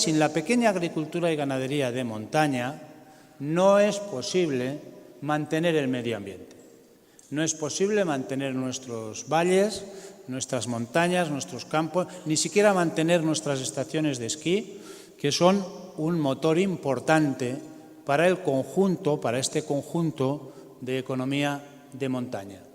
Sin la pequeña agricultura y ganadería de montaña no es posible mantener el medio ambiente. No es posible mantener nuestros valles, nuestras montañas, nuestros campos, ni siquiera mantener nuestras estaciones de esquí, que son un motor importante para el conjunto, para este conjunto de economía de montaña.